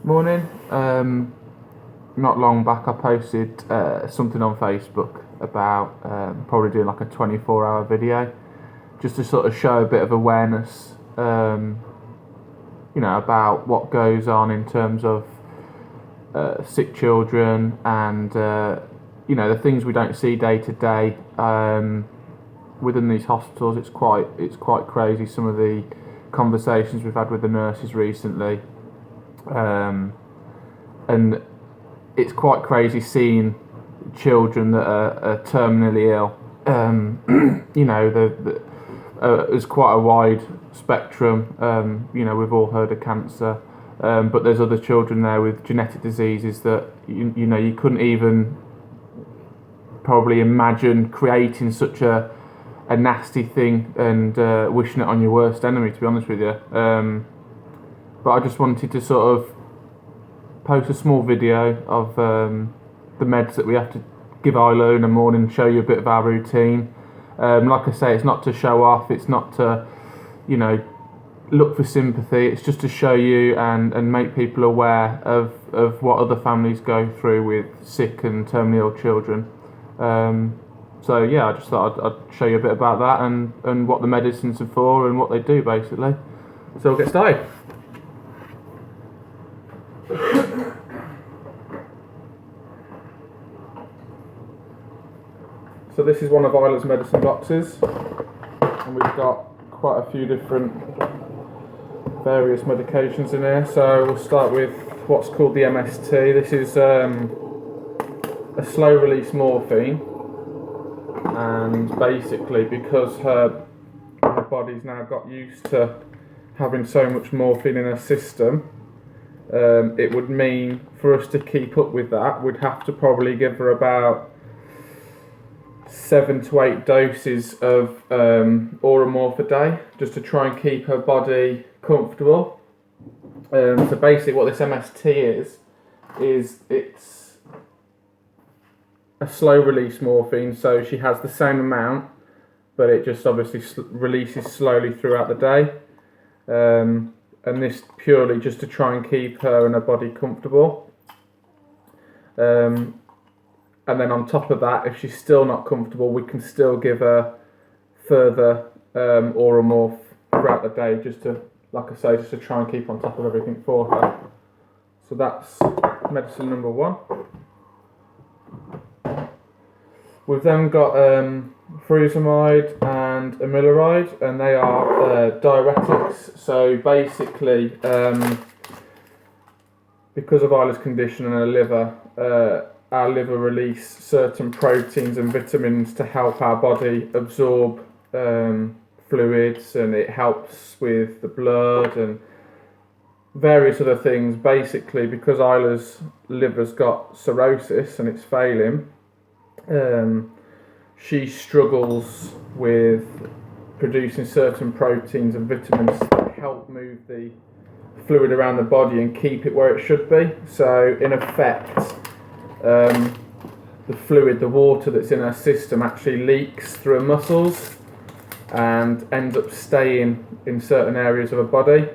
Morning. Not long back I posted something on Facebook about probably doing like a 24-hour video just to sort of show a bit of awareness about what goes on in terms of sick children and the things we don't see day to day within these hospitals. It's quite crazy, some of the conversations we've had with the nurses recently. And it's quite crazy seeing children that are terminally ill. There's quite a wide spectrum. We've all heard of cancer, but there's other children there with genetic diseases that you couldn't even probably imagine creating such a nasty thing and wishing it on your worst enemy, to be honest with you. But I just wanted to sort of post a small video of the meds that we have to give Isla in the morning and show you a bit of our routine. Like I say, it's not to show off, it's not to, look for sympathy, it's just to show you and make people aware of what other families go through with sick and terminally ill children. So yeah, I just thought I'd show you a bit about that and what the medicines are for and what they do, basically. So we'll get started. So this is one of Isla's medicine boxes, and we've got quite a few different various medications in here. So we'll start with what's called the MST. This is a slow release morphine, and basically because her body's now got used to having so much morphine in her system, it would mean for us to keep up with that, we'd have to probably give her about 7 to 8 doses of Oromorph a day, just to try and keep her body comfortable. So basically what this MST is it's a slow release morphine, so she has the same amount, but it just obviously releases slowly throughout the day. And this purely just to try and keep her and her body comfortable. And then on top of that, if she's still not comfortable, we can still give her further Oromorph throughout the day, just to, like I say, just to try and keep on top of everything for her. So that's medicine number 1. We've then got furosemide and amiloride, and they are diuretics. So basically, because of Isla's condition and her liver, our liver release certain proteins and vitamins to help our body absorb fluids, and it helps with the blood and various other things. Basically, because Isla's liver's got cirrhosis and it's failing, she struggles with producing certain proteins and vitamins that help move the fluid around the body and keep it where it should be. So in effect, the fluid, the water that's in her system actually leaks through her muscles and ends up staying in certain areas of her body,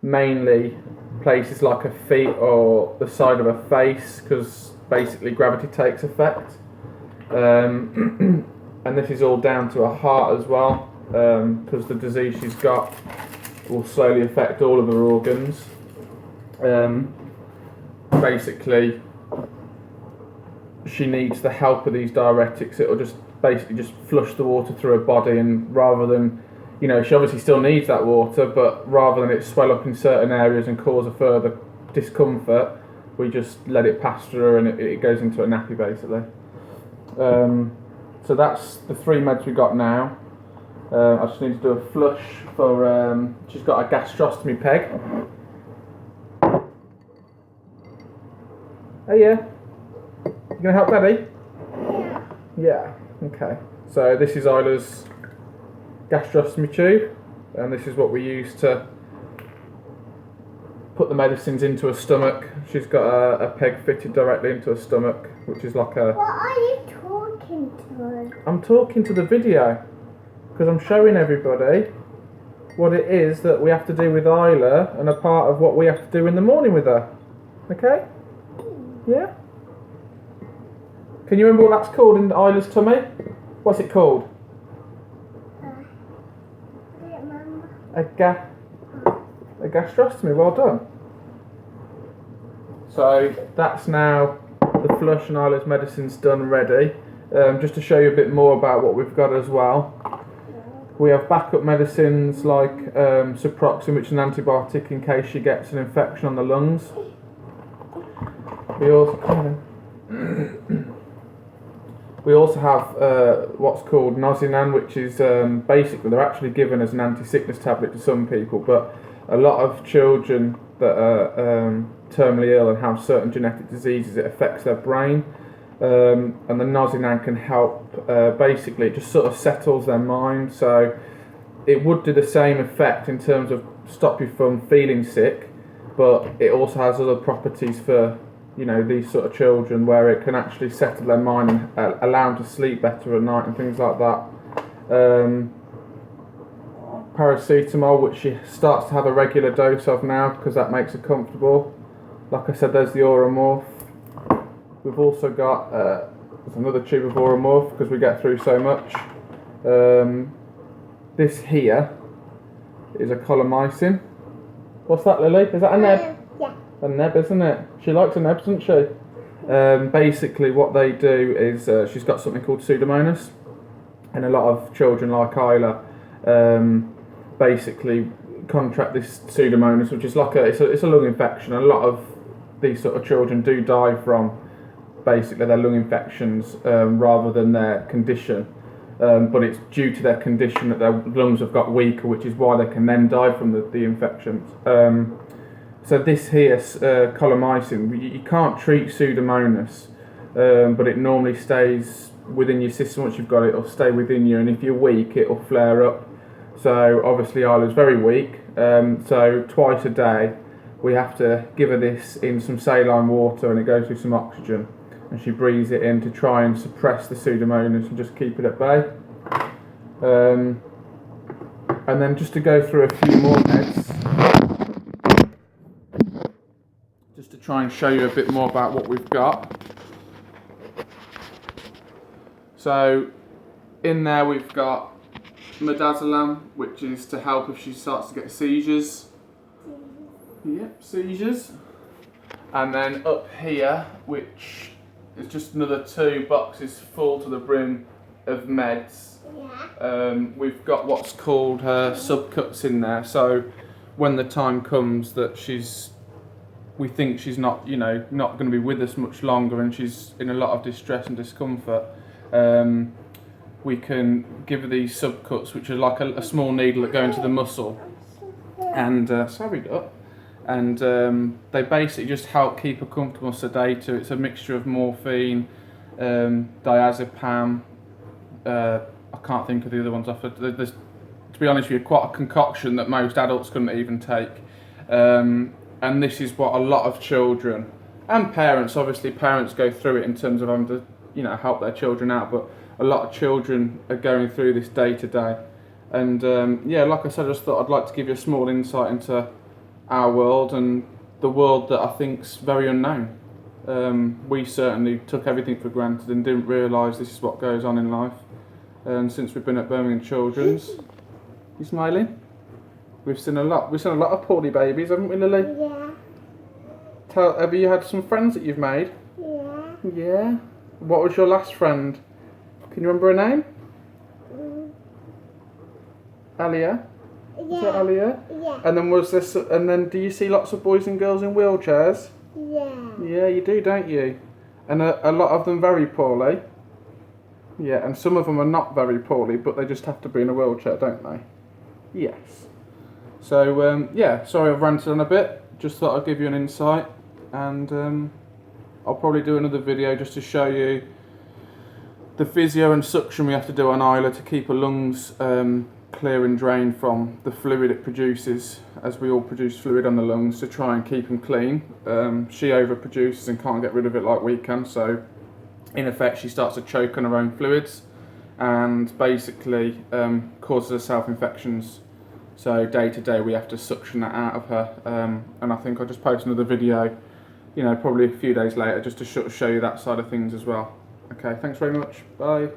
mainly places like her feet or the side of her face, because basically gravity takes effect. And this is all down to her heart as well, because the disease she's got will slowly affect all of her organs. Basically, she needs the help of these diuretics. It'll just flush the water through her body, and rather than, she obviously still needs that water, but rather than it swell up in certain areas and cause a further discomfort, we just let it pass through her and it goes into a nappy, basically. So that's the 3 meds we got now. I just need to do a flush for, she's got a gastrostomy peg. Oh yeah, you gonna help Daddy? Yeah, okay. So this is Isla's gastrostomy tube, and this is what we use to put the medicines into her stomach. She's got a peg fitted directly into her stomach, which is like a... What are you talking to? I'm talking to the video, because I'm showing everybody what it is that we have to do with Isla and a part of what we have to do in the morning with her. Okay? Yeah? Can you remember what that's called in Isla's tummy? What's it called? A gastrostomy. Well done. So that's now the flush and Isla's medicine's done, ready. Just to show you a bit more about what we've got as well. We have backup medicines like Ciprofloxacin, which is an antibiotic in case she gets an infection on the lungs. We also have what's called Nozinan, which is basically they're actually given as an anti-sickness tablet to some people, but a lot of children that are terminally ill and have certain genetic diseases, it affects their brain, and the Nozinan can help. Basically, it just sort of settles their mind, so it would do the same effect in terms of stop you from feeling sick, but it also has other properties for these sort of children, where it can actually settle their mind and allow them to sleep better at night and things like that. Paracetamol, which she starts to have a regular dose of now because that makes her comfortable. Like I said, there's the Oromorph. We've also got there's another tube of Oromorph because we get through so much. This here is a colomycin. What's that, Lily? Is that a neb? Yeah. A neb, isn't it? She likes a neb, doesn't she? Basically what they do is she's got something called Pseudomonas, and a lot of children like Isla basically contract this Pseudomonas, which is like it's a lung infection. A lot of these sort of children do die from basically their lung infections rather than their condition, but it's due to their condition that their lungs have got weaker, which is why they can then die from the infections. So this here, colomycin, you can't treat Pseudomonas, but it normally stays within your system. Once you've got it, it'll stay within you, and if you're weak, it'll flare up. So obviously Isla's very weak, so twice a day we have to give her this in some saline water, and it goes through some oxygen, and she breathes it in to try and suppress the Pseudomonas and just keep it at bay. And then just to go through a few more meds, just to try and show you a bit more about what we've got. So in there we've got midazolam, which is to help if she starts to get seizures. Yep, seizures. And then up here, which is just another 2 boxes full to the brim of meds. Yeah. We've got what's called subcuts in there. So when the time comes that we think she's not going to be with us much longer, and she's in a lot of distress and discomfort, we can give her these subcuts, which are like a small needle that go into the muscle, and they basically just help keep her comfortable, sedate her. It's a mixture of morphine, diazepam. I can't think of the other ones off it. There's, to be honest with you, quite a concoction that most adults couldn't even take. And this is what a lot of children and parents, obviously parents go through it in terms of having to help their children out, but a lot of children are going through this day to day. And like I said, I just thought I'd like to give you a small insight into our world, and the world that I think's very unknown. We certainly took everything for granted and didn't realise this is what goes on in life. And since we've been at Birmingham Children's, you smiling? We've seen a lot of poorly babies, haven't we, Lily? Yeah. Have you had some friends that you've made? Yeah. Yeah. What was your last friend? Can you remember her name? Alia? Yeah. Is that Alia? Yeah. And then do you see lots of boys and girls in wheelchairs? Yeah. Yeah, you do, don't you? And a lot of them very poorly. Yeah, and some of them are not very poorly, but they just have to be in a wheelchair, don't they? Yes. So, sorry I've ranted on a bit. Just thought I'd give you an insight, and I'll probably do another video just to show you the physio and suction we have to do on Isla to keep her lungs clear and drained from the fluid it produces, as we all produce fluid on the lungs to try and keep them clean. She overproduces and can't get rid of it like we can, so in effect she starts to choke on her own fluids and basically causes her self-infections So day to day we have to suction that out of her, and I think I'll just post another video, you know, probably a few days later, just to show you that side of things as well. Okay, thanks very much. Bye.